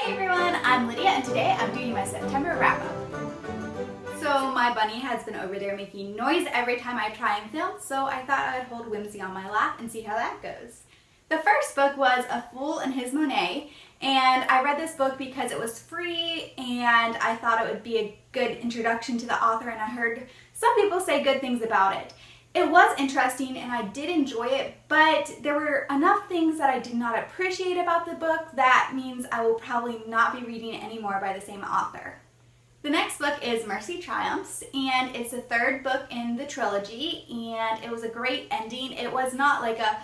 Hey everyone, I'm Lydia and today I'm doing my September wrap-up. So my bunny has been over there making noise every time I try and film, so I thought I'd hold Whimsy on my lap and see how that goes. The first book was A Fool and His Monet, and I read this book because it was free and I thought it would be a good introduction to the author, and I heard some people say good things about it. It was interesting and I did enjoy it, but there were enough things that I did not appreciate about the book that means I will probably not be reading it anymore by the same author. The next book is Mercy Triumphs, and it's the third book in the trilogy, and it was a great ending. It was not like a,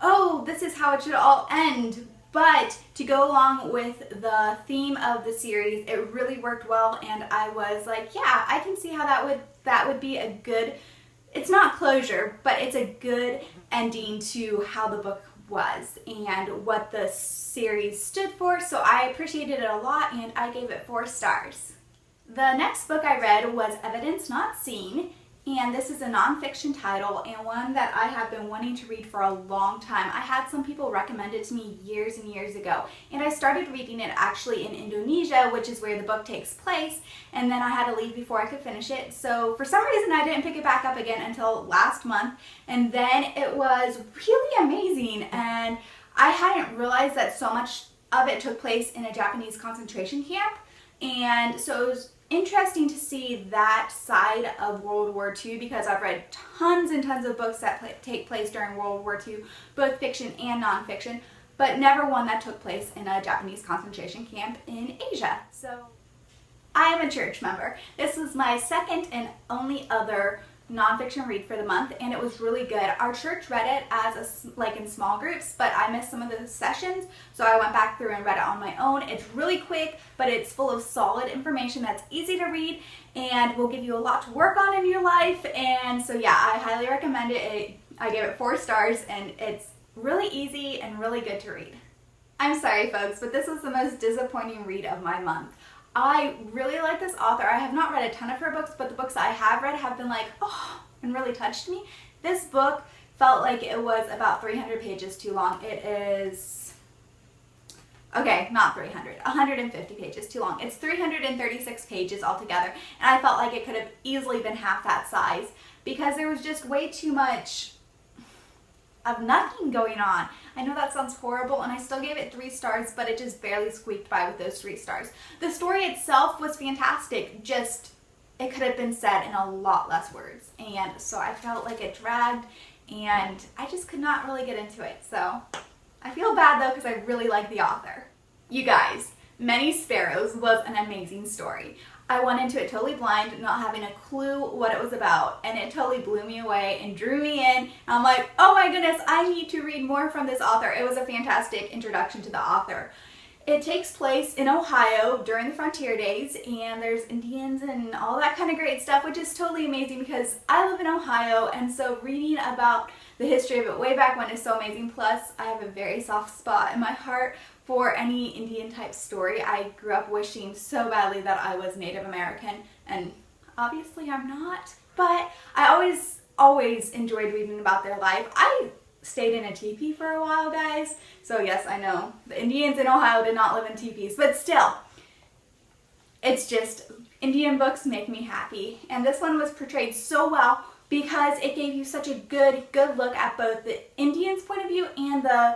oh, this is how it should all end, but to go along with the theme of the series, it really worked well, and I was like, yeah, I can see how that would be a good, it's not closure, but it's a good ending to how the book was and what the series stood for, so I appreciated it a lot and I gave it 4 stars. The next book I read was Evidence Not Seen, and this is a nonfiction title and one that I have been wanting to read for a long time. I had some people recommend it to me years and years ago, and I started reading it actually in Indonesia, which is where the book takes place, and then I had to leave before I could finish it. So for some reason I didn't pick it back up again until last month, and then it was really amazing, and I hadn't realized that so much of it took place in a Japanese concentration camp, and so it was interesting to see that side of World War II because I've read tons and tons of books that take place during World War II, both fiction and nonfiction, but never one that took place in a Japanese concentration camp in Asia. So I am a church member. This was my second and only other nonfiction read for the month, and it was really good. Our church read it as like in small groups, but I missed some of the sessions, so I went back through and read it on my own. It's really quick, but it's full of solid information that's easy to read and will give you a lot to work on in your life, and so yeah, I highly recommend it. I gave it 4 stars, and it's really easy and really good to read. I'm sorry folks, but this was the most disappointing read of my month. I really like this author. I have not read a ton of her books, but the books I have read have been like, oh, and really touched me. This book felt like it was about 300 pages too long. It is, okay, not 300, 150 pages too long. It's 336 pages altogether, and I felt like it could have easily been half that size because there was just way too much of nothing going on. I know that sounds horrible, and I still gave it 3 stars, but it just barely squeaked by with those 3 stars. The story itself was fantastic, just it could have been said in a lot less words, and so I felt like it dragged, and I just could not really get into it. So I feel bad though because I really like the author. You guys, Many Sparrows was an amazing story. I went into it totally blind, not having a clue what it was about, and it totally blew me away and drew me in. And I'm like, oh my goodness, I need to read more from this author. It was a fantastic introduction to the author. It takes place in Ohio during the frontier days, and there's Indians and all that kind of great stuff, which is totally amazing because I live in Ohio, and so reading about the history of it way back when is so amazing. Plus, I have a very soft spot in my heart for any Indian type story. I grew up wishing so badly that I was Native American, and obviously I'm not, but I always enjoyed reading about their life. I stayed in a teepee for a while, guys, so yes, I know the Indians in Ohio did not live in teepees, but still, it's just, Indian books make me happy, and this one was portrayed so well because it gave you such a good look at both the Indians' point of view and the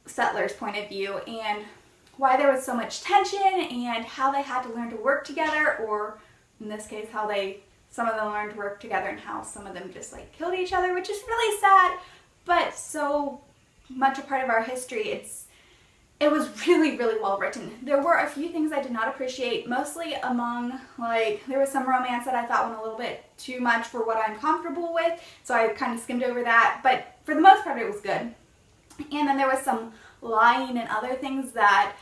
settlers' point of view, and why there was so much tension and how they had to learn to work together, or in this case how some of them learned to work together and how some of them just killed each other, which is really sad, but so much a part of our history. It was really well written. There were a few things I did not appreciate, mostly among, there was some romance that I thought went a little bit too much for what I'm comfortable with, so I kind of skimmed over that, but for the most part it was good. And then there was some lying and other things that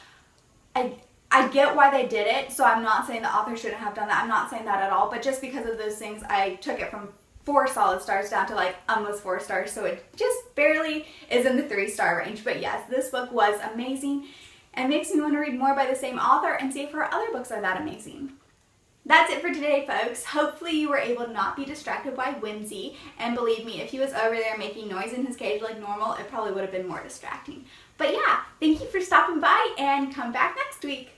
I get why they did it, so I'm not saying the author shouldn't have done that. I'm not saying that at all, but just because of those things, I took it from 4 solid stars down to almost 4 stars, so it just barely is in the 3-star range. But yes, this book was amazing and makes me want to read more by the same author and see if her other books are that amazing. That's it for today, folks. Hopefully you were able to not be distracted by Whimsy, and believe me, if he was over there making noise in his cage like normal, it probably would have been more distracting. But yeah, thank you for stopping by and come back next week.